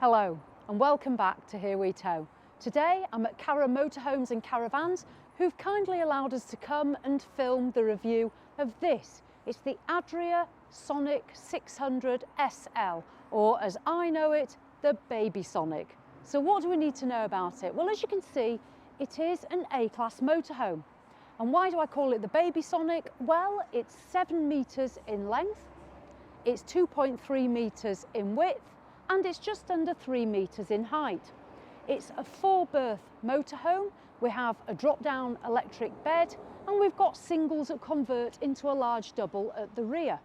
Hello and welcome back to Here We Tow. Today I'm at Cara Motorhomes and Caravans, who've kindly allowed us to come and film the review of this. It's the Adria Sonic 600 SL, or as I know it, the Baby Sonic. So what do we need to know about it? Well, as you can see, it is an A-class motorhome. And why do I call it the Baby Sonic? Well, it's 7 metres in length, it's 2.3 metres in width, and it's just under 3 metres in height. It's a 4-berth motorhome. We have a drop-down electric bed, and we've got singles that convert into a large double at the rear.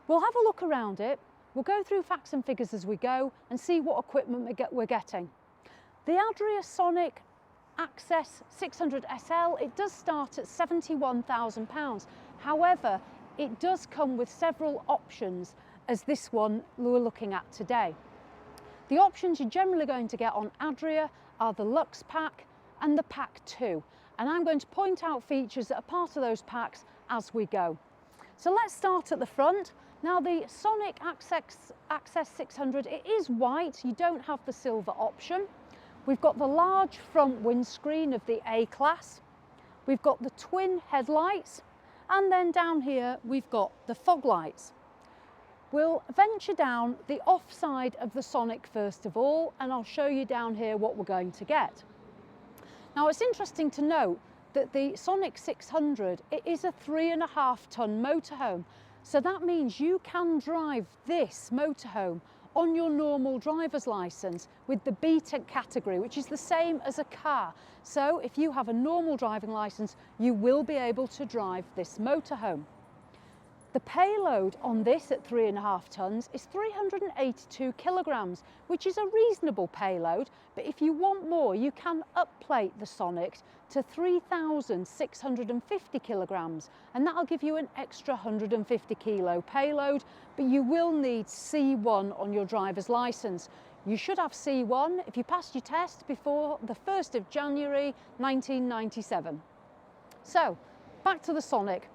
We'll have a look around it. We'll go through facts and figures as we go and see what equipment we're getting. The Adria Sonic Axess 600 SL, it does start at £71,000. However, it does come with several options, as this one we're looking at today. The options you're generally going to get on Adria are the Luxe Pack and the Pack 2, and I'm going to point out features that are part of those packs as we go. So let's start at the front. Now, the Sonic Axess 600, it is white, you don't have the silver option. We've got the large front windscreen of the A-Class, we've got the twin headlights, and then down here we've got the fog lights. We'll venture down the offside of the Sonic first of all, and I'll show you down here what we're going to get. Now, it's interesting to note that the Sonic 600, it is a 3.5-ton motorhome. So that means you can drive this motorhome on your normal driver's licence with the B category, which is the same as a car. So if you have a normal driving licence, you will be able to drive this motorhome. The payload on this at 3.5 tonnes is 382 kilograms, which is a reasonable payload, but if you want more, you can upplate the Sonic to 3,650 kilograms, and that'll give you an extra 150 kilo payload, but you will need C1 on your driver's licence. You should have C1 if you passed your test before the 1st of January 1997. So, back to the Sonic.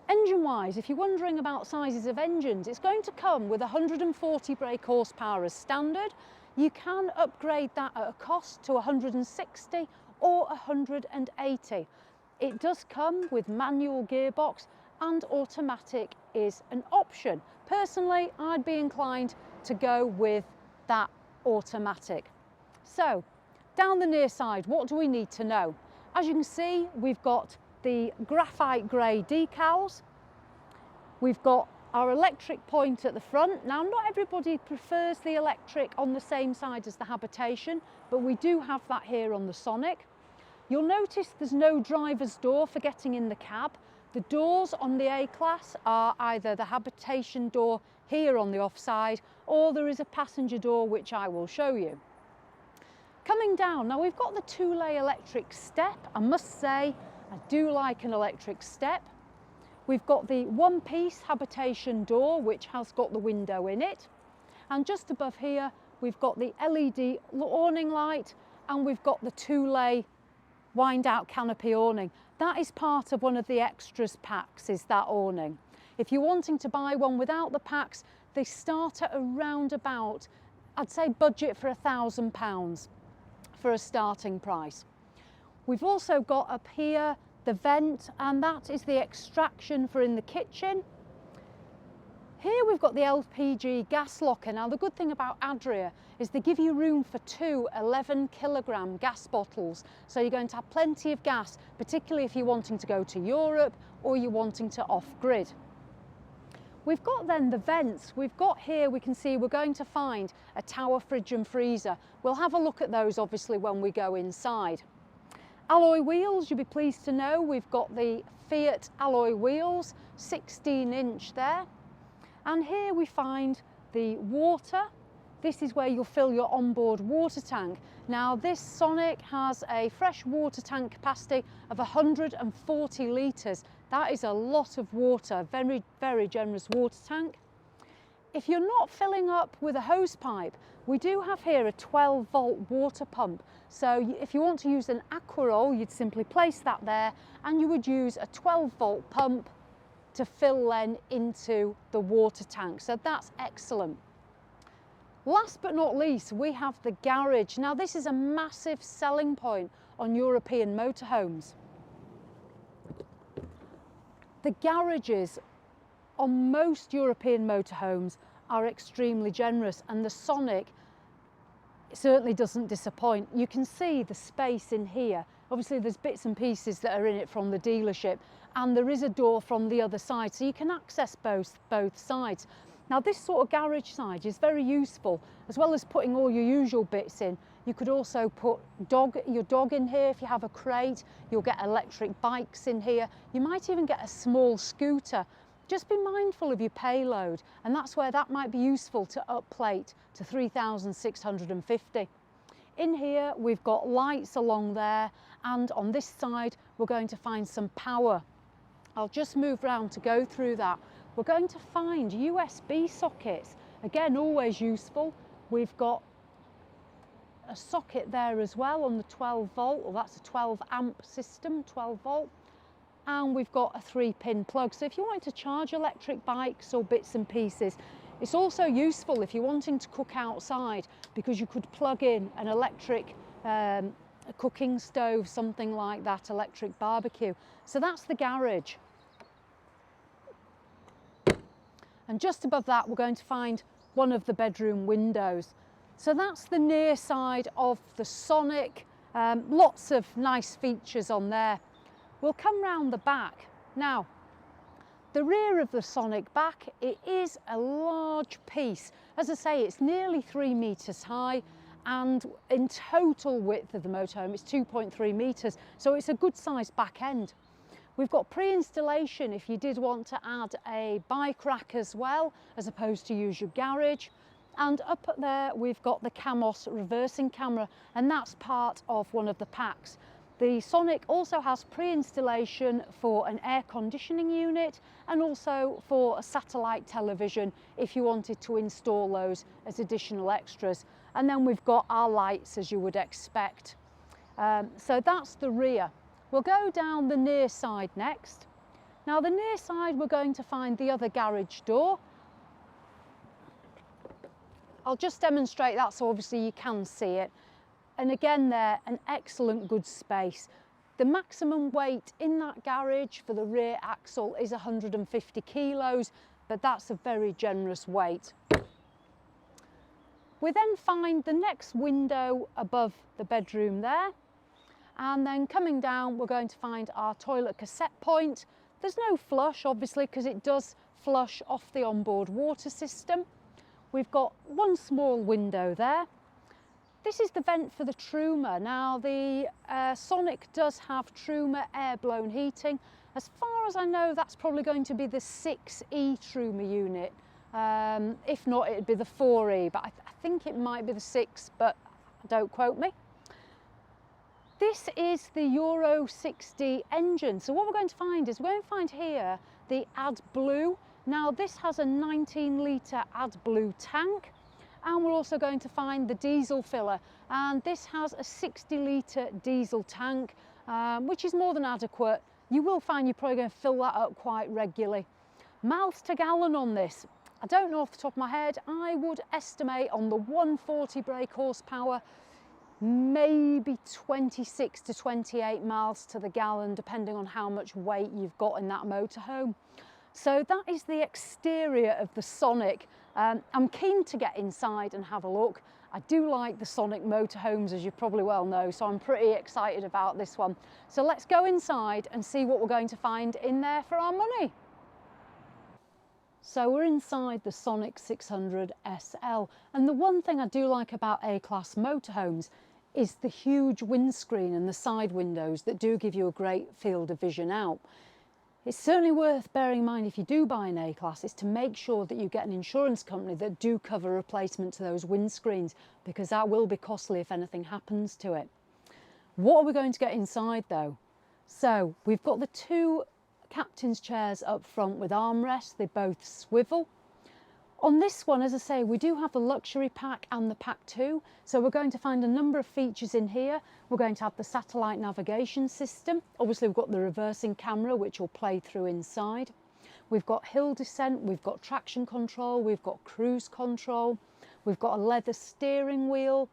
Engine-wise, if you're wondering about sizes of engines, it's going to come with 140 brake horsepower as standard. You can upgrade that at a cost to 160 or 180. It does come with manual gearbox, and automatic is an option. Personally, I'd be inclined to go with that automatic. So, down the near side, what do we need to know? As you can see, we've got the graphite grey decals. We've got our electric point at the front. Now, not everybody prefers the electric on the same side as the habitation, but we do have that here on the Sonic. You'll notice there's no driver's door for getting in the cab. The doors on the A-Class are either the habitation door here on the offside, or there is a passenger door, which I will show you. Coming down, now we've got the 2-lay electric step. I must say, I do like an electric step. We've got the one-piece habitation door, which has got the window in it. And just above here, we've got the LED awning light, and we've got the 2-lay wind-out canopy awning. That is part of one of the extras packs, is that awning. If you're wanting to buy one without the packs, they start at around about, I'd say budget for £1,000 for a starting price. We've also got up here the vent, and that is the extraction for in the kitchen. Here we've got the LPG gas locker. Now, the good thing about Adria is they give you room for 2 11-kilogram gas bottles. So you're going to have plenty of gas, particularly if you're wanting to go to Europe or you're wanting to off-grid. We've got then the vents. We've got here, we can see we're going to find a tower fridge and freezer. We'll have a look at those obviously when we go inside. Alloy wheels, you'll be pleased to know we've got the Fiat alloy wheels, 16-inch there. And here we find the water. This is where you'll fill your onboard water tank. Now, this Sonic has a fresh water tank capacity of 140 litres. That is a lot of water, very, very generous water tank. If you're not filling up with a hose pipe, we do have here a 12-volt water pump. So if you want to use an Aquaroll, you'd simply place that there, and you would use a 12-volt pump to fill then into the water tank. So that's excellent. Last but not least, we have the garage. Now this is a massive selling point on European motorhomes. The garages on most European motorhomes are extremely generous, and the Sonic certainly doesn't disappoint. You can see the space in here. Obviously there's bits and pieces that are in it from the dealership, and there is a door from the other side, so you can access both sides. Now this sort of garage side is very useful. As well as putting all your usual bits in, you could also put your dog in here if you have a crate. You'll get electric bikes in here. You might even get a small scooter. Just be mindful of your payload, and that's where that might be useful to upplate to 3,650. In here we've got lights along there, and on this side we're going to find some power. I'll just move round to go through that. We're going to find USB sockets, again always useful. We've got a socket there as well on the 12 volt, or that's a 12 amp system, 12 volt. And we've got a 3-pin plug. So if you want to charge electric bikes or bits and pieces, it's also useful if you're wanting to cook outside, because you could plug in an electric a cooking stove, something like that, electric barbecue. So that's the garage. And just above that, we're going to find one of the bedroom windows. So that's the near side of the Sonic. Lots of nice features on there. We'll come round the back. Now, the rear of the Sonic back, it is a large piece. As I say, it's nearly 3 metres high, and in total width of the motorhome, it's 2.3 metres. So it's a good sized back end. We've got pre-installation if you did want to add a bike rack as well, as opposed to use your garage. And up there, we've got the Camos reversing camera, and that's part of one of the packs. The Sonic also has pre-installation for an air conditioning unit, and also for a satellite television if you wanted to install those as additional extras. And then we've got our lights, as you would expect. So that's the rear. We'll go down the near side next. Now the near side, we're going to find the other garage door. I'll just demonstrate that so obviously you can see it. And again there, an excellent good space. The maximum weight in that garage for the rear axle is 150 kilos, but that's a very generous weight. We then find the next window above the bedroom there. And then coming down, we're going to find our toilet cassette point. There's no flush, obviously, because it does flush off the onboard water system. We've got one small window there. This is the vent for the Truma. Now, the Sonic does have Truma air-blown heating. As far as I know, that's probably going to be the 6E Truma unit. If not, it'd be the 4E, but I think it might be the 6, but don't quote me. This is the Euro 6D engine. So what we're going to find is we're going to find here the AdBlue. Now this has a 19-litre AdBlue tank, and we're also going to find the diesel filler. And this has a 60-litre diesel tank, which is more than adequate. You will find you're probably going to fill that up quite regularly. Miles to gallon on this, I don't know off the top of my head. I would estimate on the 140 brake horsepower, maybe 26 to 28 miles to the gallon, depending on how much weight you've got in that motorhome. So that is the exterior of the Sonic. I'm keen to get inside and have a look. I do like the Sonic motorhomes, as you probably well know, so I'm pretty excited about this one. So let's go inside and see what we're going to find in there for our money. So we're inside the Sonic 600 SL, and the one thing I do like about A-class motorhomes is the huge windscreen and the side windows that do give you a great field of vision out. It's certainly worth bearing in mind if you do buy an A-class is to make sure that you get an insurance company that do cover replacement to those windscreens, because that will be costly if anything happens to it. What are we going to get inside though? So we've got the two captain's chairs up front with armrests. They both swivel. On this one, as I say, we do have the luxury pack and the pack 2, so we're going to find a number of features in here. We're going to have the satellite navigation system. Obviously we've got the reversing camera, which will play through inside. We've got hill descent, we've got traction control, we've got cruise control. We've got a leather steering wheel,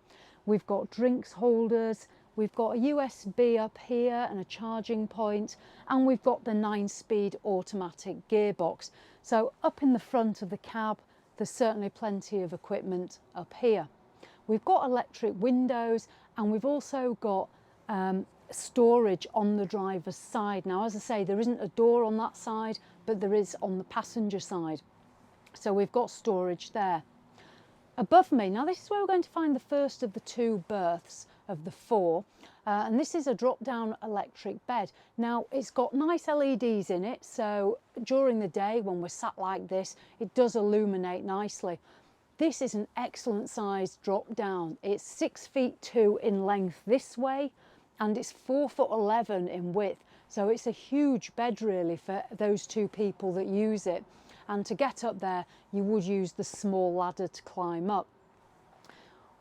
we've got drinks holders, we've got a USB up here and a charging point, and we've got the 9-speed automatic gearbox. So up in the front of the cab, there's certainly plenty of equipment up here. We've got electric windows, and we've also got storage on the driver's side. Now, as I say, there isn't a door on that side, but there is on the passenger side. So we've got storage there. Above me, now this is where we're going to find the first of the 2 berths of the 4, and this is a drop-down electric bed. Now, it's got nice LEDs in it, so during the day when we're sat like this, it does illuminate nicely. This is an excellent size drop-down. It's 6 feet 2 in length this way, and it's 4 foot 11 in width. So it's a huge bed really for those 2 people that use it. And to get up there, you would use the small ladder to climb up.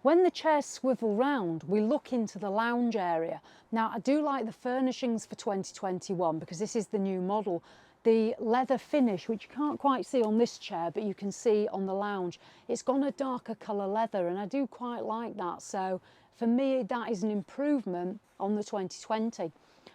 When the chairs swivel round, we look into the lounge area. Now, I do like the furnishings for 2021 because this is the new model. The leather finish, which you can't quite see on this chair, but you can see on the lounge, it's got a darker colour leather, and I do quite like that. So for me, that is an improvement on the 2020.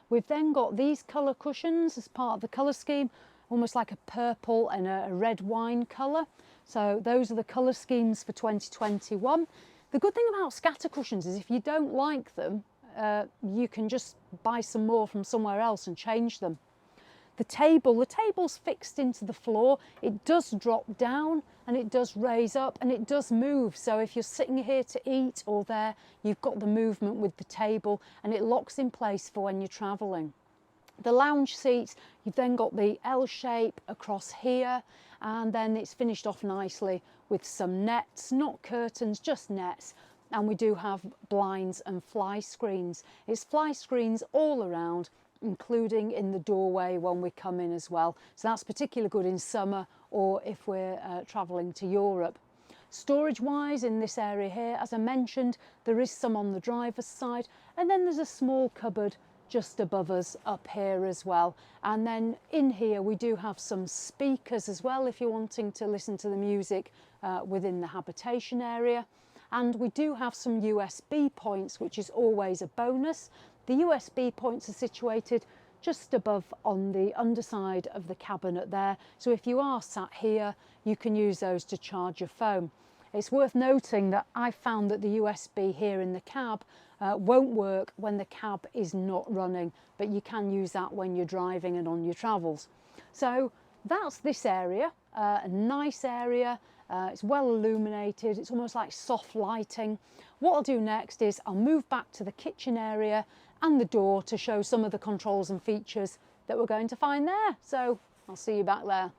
We've then got these colour cushions as part of the colour scheme, almost like a purple and a red wine colour. So those are the colour schemes for 2021. The good thing about scatter cushions is if you don't like them, you can just buy some more from somewhere else and change them. The table's fixed into the floor. It does drop down and it does raise up and it does move. So if you're sitting here to eat or there, you've got the movement with the table, and it locks in place for when you're travelling. The lounge seats, you've then got the L shape across here, and then it's finished off nicely with some nets, not curtains, just nets. And we do have blinds and fly screens. It's fly screens all around, including in the doorway when we come in as well. So that's particularly good in summer or if we're travelling to Europe. Storage wise in this area here, as I mentioned, there is some on the driver's side, and then there's a small cupboard just above us up here as well. And then in here we do have some speakers as well if you're wanting to listen to the music within the habitation area. And we do have some USB points, which is always a bonus. The USB points are situated just above on the underside of the cabinet there. So if you are sat here, you can use those to charge your phone. It's worth noting that I found that the USB here in the cab won't work when the cab is not running, but you can use that when you're driving and on your travels. So that's this area, a nice area. It's well illuminated, it's almost like soft lighting. What I'll do next is I'll move back to the kitchen area and the door to show some of the controls and features that we're going to find there. So I'll see you back there.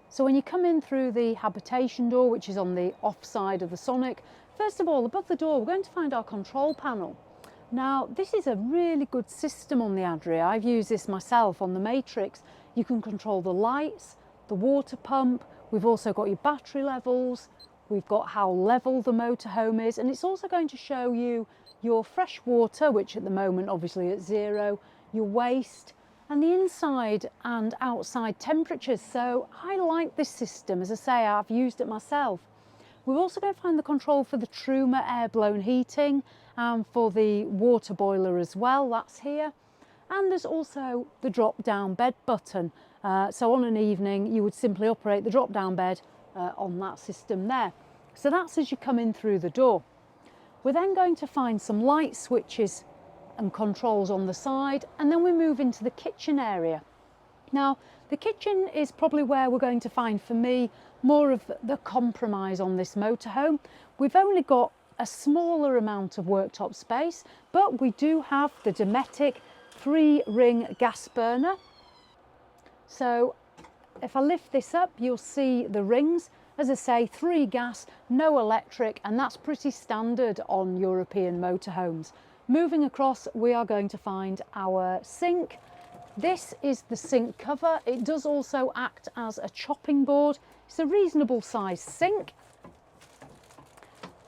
So when you come in through the habitation door, which is on the off side of the Sonic, first of all, above the door, we're going to find our control panel. Now, this is a really good system on the Adria. I've used this myself on the Matrix. You can control the lights, the water pump. We've also got your battery levels. We've got how level the motorhome is, and it's also going to show you your fresh water, which at the moment obviously at 0, your waste, and the inside and outside temperatures. So I like this system. As I say, I've used it myself. We're also going to find the control for the Truma air-blown heating and for the water boiler as well. That's here. And there's also the drop-down bed button. So on an evening, you would simply operate the drop-down bed on that system there. So that's as you come in through the door. We're then going to find some light switches and controls on the side, and then we move into the kitchen area. Now, the kitchen is probably where we're going to find, for me, more of the compromise on this motorhome. We've only got a smaller amount of worktop space, but we do have the Dometic 3-ring gas burner. So if I lift this up, you'll see the rings. As I say, 3 gas, no electric, and that's pretty standard on European motorhomes. Moving across, we are going to find our sink. This is the sink cover. It does also act as a chopping board. It's a reasonable sized sink.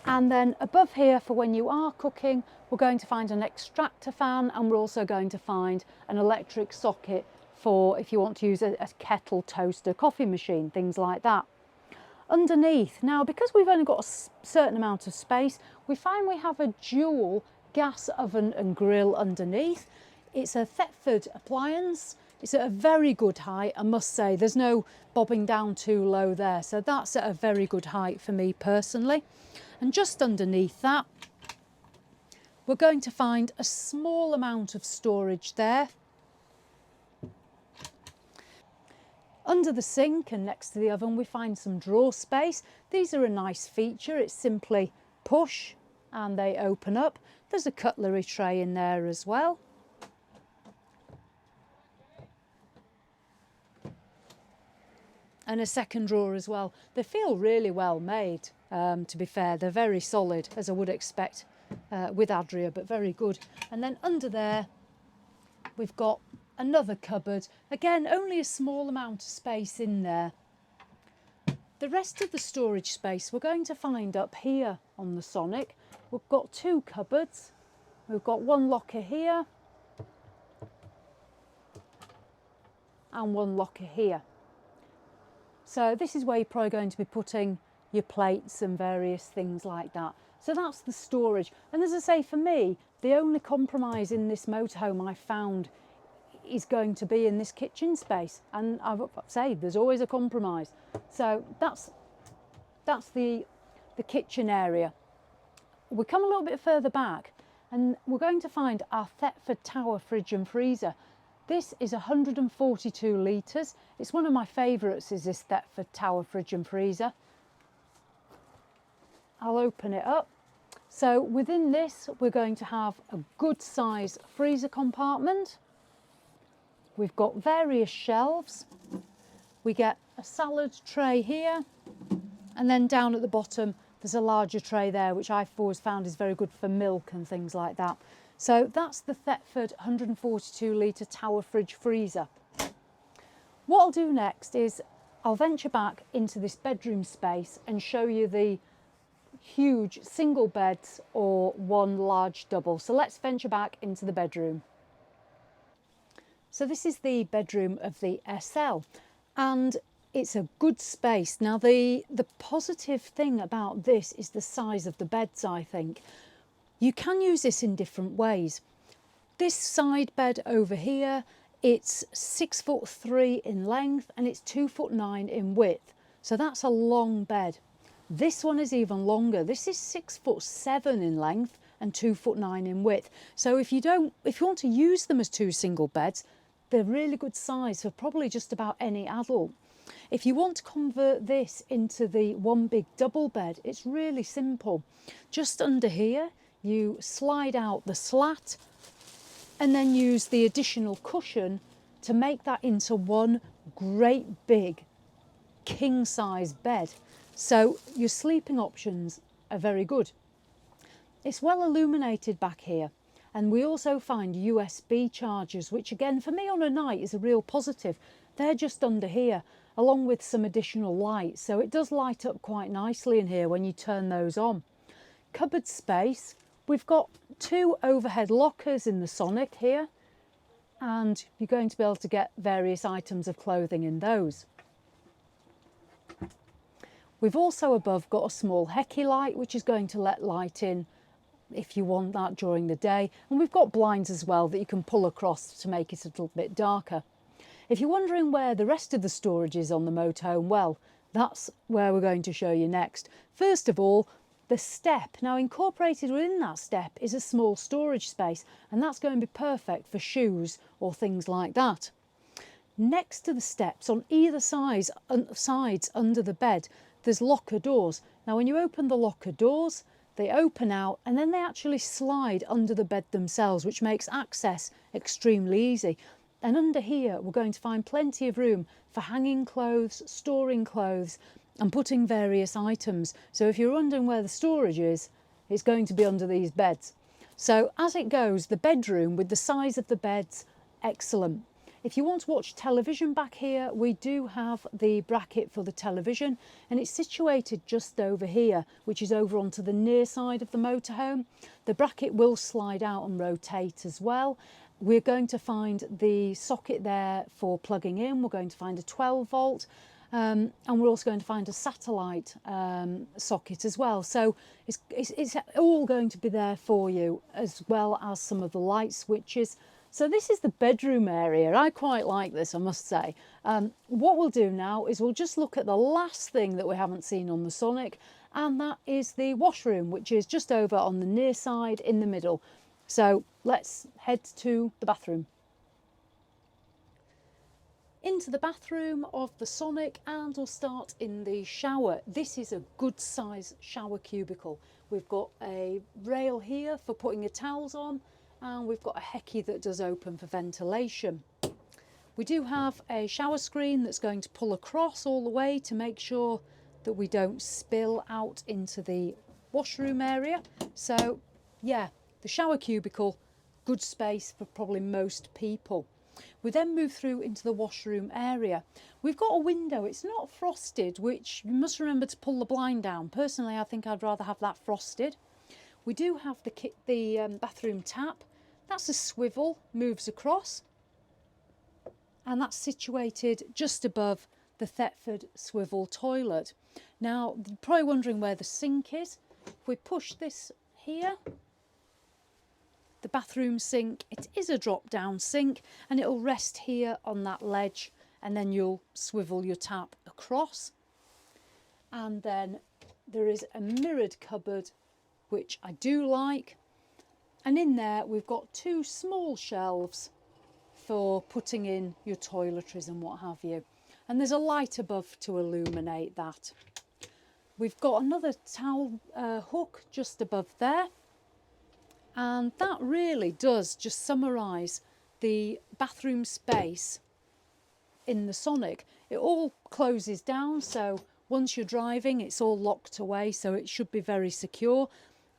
And then above here, for when you are cooking, we're going to find an extractor fan, and we're also going to find an electric socket for if you want to use a kettle, toaster, coffee machine, things like that. Underneath, now because we've only got a certain amount of space, we find we have a dual gas oven and grill underneath. It's a Thetford appliance. It's at a very good height, I must say. There's no bobbing down too low there, so that's at a very good height for me personally. And just underneath that, we're going to find a small amount of storage there. Under the sink and next to the oven, we find some drawer space. These are a nice feature. It's simply push and they open up. There's a cutlery tray in there as well. And a second drawer as well. They feel really well made, to be fair. They're very solid, as I would expect with Adria, but very good. And then under there, we've got another cupboard. Again, only a small amount of space in there. The rest of the storage space we're going to find up here on the Sonic. We've got two cupboards. We've got one locker here and one locker here. So this is where you're probably going to be putting your plates and various things like that. So that's the storage. And as I say, for me, the only compromise in this motorhome I found is going to be in this kitchen space. And I've said there's always a compromise. So that's the kitchen area. We come a little bit further back and we're going to find our Thetford Tower fridge and freezer. This is 142 litres. It's one of my favourites, is this Thetford Tower fridge and freezer. I'll open it up. So within this, we're going to have a good size freezer compartment. We've got various shelves. We get a salad tray here. And then down at the bottom, there's a larger tray there, which I've always found is very good for milk and things like that. So that's the Thetford 142 litre Tower fridge freezer. What I'll do next is I'll venture back into this bedroom space and show you the huge single beds or one large double. So let's venture back into the bedroom. So this is the bedroom of the SL and it's a good space. Now the positive thing about this is the size of the beds, I think. You can use this in different ways. This side bed over here, it's 6'3" in length and it's 2'9" in width. So that's a long bed. This one is even longer. This is 6'7" in length and 2'9" in width. So if you want to use them as two single beds, they're really good size for probably just about any adult. If you want to convert this into the one big double bed, it's really simple. Just under here, you slide out the slat and then use the additional cushion to make that into one great big king size bed. So your sleeping options are very good. It's well illuminated back here. And we also find USB chargers, which again, for me on a night is a real positive. They're just under here, along with some additional lights. So it does light up quite nicely in here when you turn those on. Cupboard space. We've got two overhead lockers in the Sonic here. And you're going to be able to get various items of clothing in those. We've also above got a small Hecky light, which is going to let light in if you want that during the day. And we've got blinds as well that you can pull across to make it a little bit darker. If you're wondering where the rest of the storage is on the motorhome, well, that's where we're going to show you next. First of all, the step. Now incorporated within that step is a small storage space, and that's going to be perfect for shoes or things like that. Next to the steps on either sides under the bed, there's locker doors. Now when you open the locker doors, they open out and then they actually slide under the bed themselves, which makes access extremely easy. And under here, we're going to find plenty of room for hanging clothes, storing clothes and putting various items. So if you're wondering where the storage is, it's going to be under these beds. So as it goes, the bedroom with the size of the beds, excellent. If you want to watch television back here, we do have the bracket for the television and it's situated just over here, which is over onto the near side of the motorhome. The bracket will slide out and rotate as well. We're going to find the socket there for plugging in. We're going to find a 12 volt And we're also going to find a satellite socket as well. So it's all going to be there for you, as well as some of the light switches. So this is the bedroom area. I quite like this, I must say. What we'll do now is we'll just look at the last thing that we haven't seen on the Sonic, and that is the washroom, which is just over on the near side in the middle. So let's head to the bathroom. Into the bathroom of the Sonic, and we'll start in the shower. This is a good size shower cubicle. We've got a rail here for putting your towels on, and we've got a hecky that does open for ventilation. We do have a shower screen that's going to pull across all the way to make sure that we don't spill out into the washroom area. So yeah, the shower cubicle, good space for probably most people. We then move through into the washroom area. We've got a window. It's not frosted, which you must remember to pull the blind down. Personally, I think I'd rather have that frosted. We do have the bathroom tap. That's a swivel, moves across, and that's situated just above the Thetford swivel toilet. Now, you're probably wondering where the sink is. If we push this here, the bathroom sink, it is a drop-down sink, and it'll rest here on that ledge, and then you'll swivel your tap across. And then there is a mirrored cupboard, which I do like. And in there we've got two small shelves for putting in your toiletries and what have you. And there's a light above to illuminate that. We've got another towel hook just above there. And that really does just summarise the bathroom space in the Sonic. It all closes down, so once you're driving it's all locked away, so it should be very secure.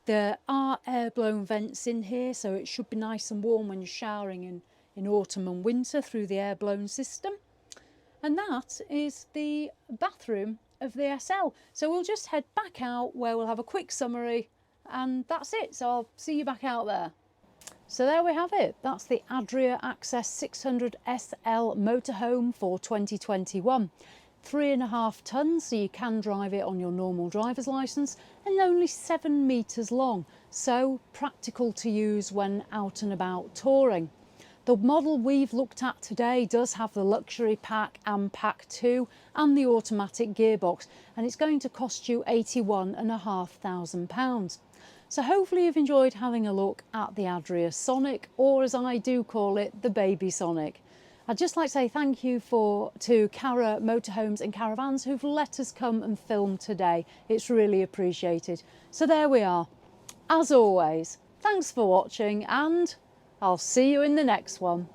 There are air-blown vents in here, so it should be nice and warm when you're showering in autumn and winter through the air-blown system. And that is the bathroom of the SL. So we'll just head back out where we'll have a quick summary, and that's it. So I'll see you back out there. So there we have it. That's the Adria Axess 600 SL motorhome for 2021. 3.5 tonnes, so you can drive it on your normal driver's licence, and only 7 metres long, so practical to use when out and about touring. The model we've looked at today does have the luxury pack and pack 2 and the automatic gearbox, and it's going to cost you £81,500. So hopefully you've enjoyed having a look at the Adria Sonic, or as I do call it, the baby Sonic. I'd just like to say thank you to Cara, Motorhomes and Caravans who've let us come and film today. It's really appreciated. So there we are. As always, thanks for watching, and I'll see you in the next one.